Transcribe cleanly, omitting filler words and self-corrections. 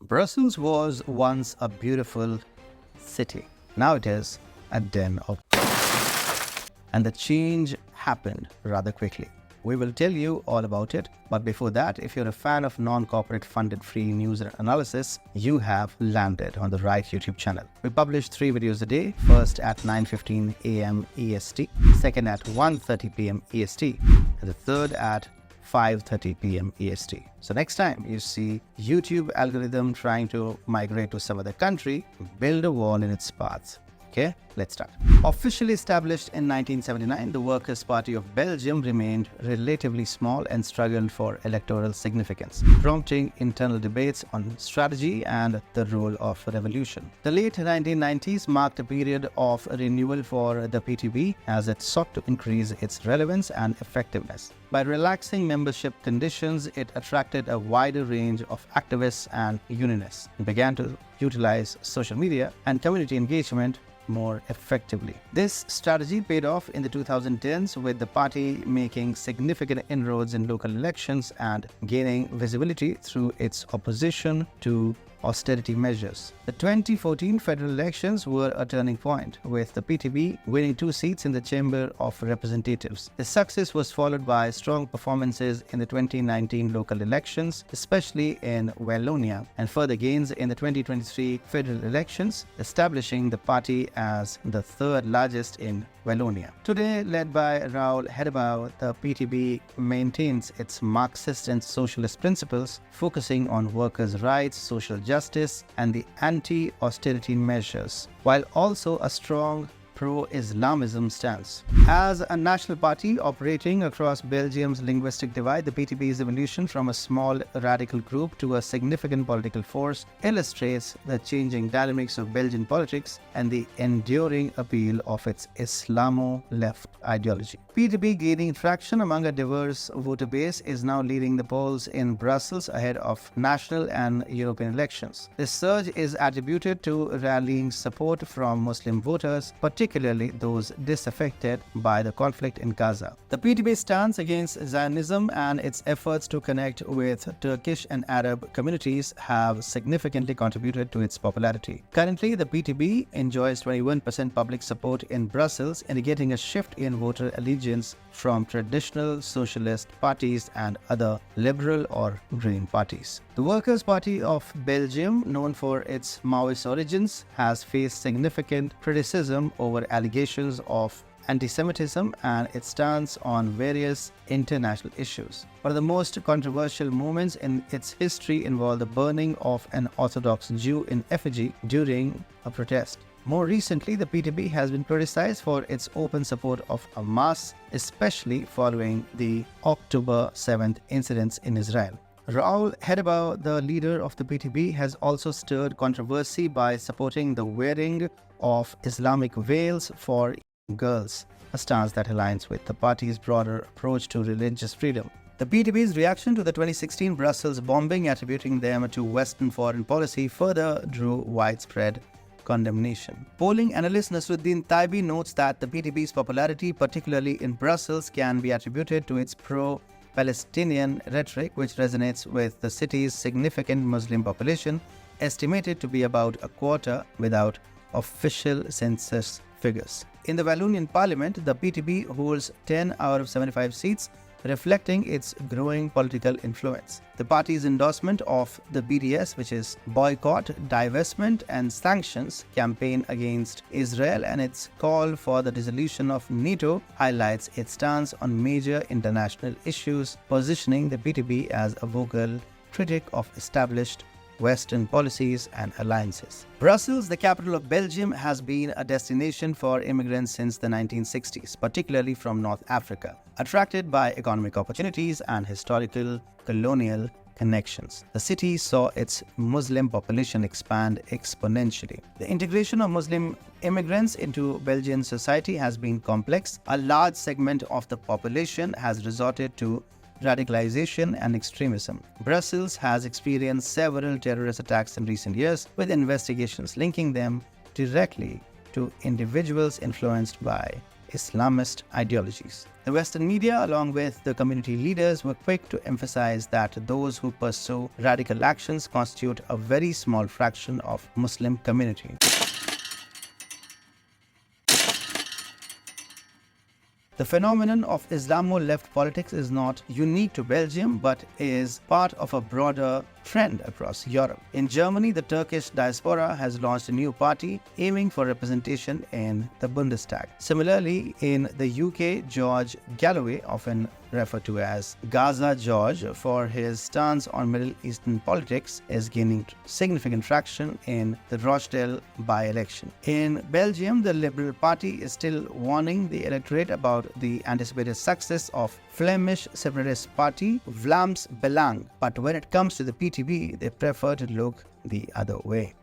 Brussels was once a beautiful city. Now it is a den of... And the change happened rather quickly. We will tell you all about it, but before that, if you're a fan of non-corporate funded free news and analysis, you have landed on the right YouTube channel. We publish 3 videos a day, first at 9:15 a.m. EST, second at 1:30 p.m. EST, and the third at 5:30 p.m. EST. So next time you see YouTube algorithm trying to migrate to some other country, build a wall in its path. Okay, let's start. Officially established in 1979, the Workers Party of Belgium remained relatively small and struggled for electoral significance, prompting internal debates on strategy and the role of revolution. The late 1990s marked a period of renewal for the PTB as it sought to increase its relevance and effectiveness. By relaxing membership conditions, it attracted a wider range of activists and unionists and began to utilize social media and community engagement more effectively. This strategy paid off in the 2010s, with the party making significant inroads in local elections and gaining visibility through its opposition to austerity measures. The 2014 federal elections were a turning point, with the PTB winning 2 seats in the Chamber of Representatives. The success was followed by strong performances in the 2019 local elections, especially in Wallonia, and further gains in the 2023 federal elections, establishing the party as the 3rd largest in Wallonia. Today, led by Raoul Hedebouw, the PTB maintains its Marxist and socialist principles, focusing on workers' rights, social justice, and the anti-austerity measures, while also a strong pro-Islamism stance. As a national party operating across Belgium's linguistic divide, the PTB's evolution from a small radical group to a significant political force illustrates the changing dynamics of Belgian politics and the enduring appeal of its Islamo-left ideology. PTB, gaining traction among a diverse voter base, is now leading the polls in Brussels ahead of national and European elections. This surge is attributed to rallying support from Muslim voters, particularly those disaffected by the conflict in Gaza. The PTB stance against Zionism and its efforts to connect with Turkish and Arab communities have significantly contributed to its popularity. Currently, the PTB enjoys 21% public support in Brussels, indicating a shift in voter allegiance from traditional socialist parties and other liberal or green parties. The Workers' Party of Belgium, known for its Maoist origins, has faced significant criticism over allegations of anti-Semitism and its stance on various international issues. One of the most controversial moments in its history involved the burning of an Orthodox Jew in effigy during a protest. More recently, the PTB has been criticized for its open support of Hamas, especially following the October 7th incidents in Israel. Raoul Hedebouw, the leader of the PTB, has also stirred controversy by supporting the wearing of Islamic veils for girls, a stance that aligns with the party's broader approach to religious freedom. The PTB's reaction to the 2016 Brussels bombing, attributing them to Western foreign policy, further drew widespread condemnation. Polling analyst Nasruddin Taibi notes that the PTB's popularity, particularly in Brussels, can be attributed to its pro-Palestinian rhetoric, which resonates with the city's significant Muslim population, estimated to be about a quarter without official census figures. In the Wallonian Parliament, the PTB holds 10 out of 75 seats, reflecting its growing political influence. The party's endorsement of the BDS, which is Boycott, Divestment and Sanctions campaign against Israel, and its call for the dissolution of NATO, highlights its stance on major international issues, positioning the PTB as a vocal critic of established Western policies and alliances. Brussels, the capital of Belgium, has been a destination for immigrants since the 1960s, particularly from North Africa, attracted by economic opportunities and historical colonial connections. The city saw its Muslim population expand exponentially. The integration of Muslim immigrants into Belgian society has been complex. A large segment of the population has resorted to radicalization and extremism. Brussels has experienced several terrorist attacks in recent years, with investigations linking them directly to individuals influenced by Islamist ideologies. The Western media, along with the community leaders, were quick to emphasize that those who pursue radical actions constitute a very small fraction of Muslim community. The phenomenon of Islamo-left politics is not unique to Belgium, but is part of a broader trend across Europe. In Germany, the Turkish diaspora has launched a new party aiming for representation in the Bundestag. Similarly, in the UK, George Galloway, often referred to as Gaza George for his stance on Middle Eastern politics, is gaining significant traction in the Rochdale by-election. In Belgium, the Liberal Party is still warning the electorate about the anticipated success of Flemish separatist party Vlaams Belang, but when it comes to the PTB, they prefer to look the other way.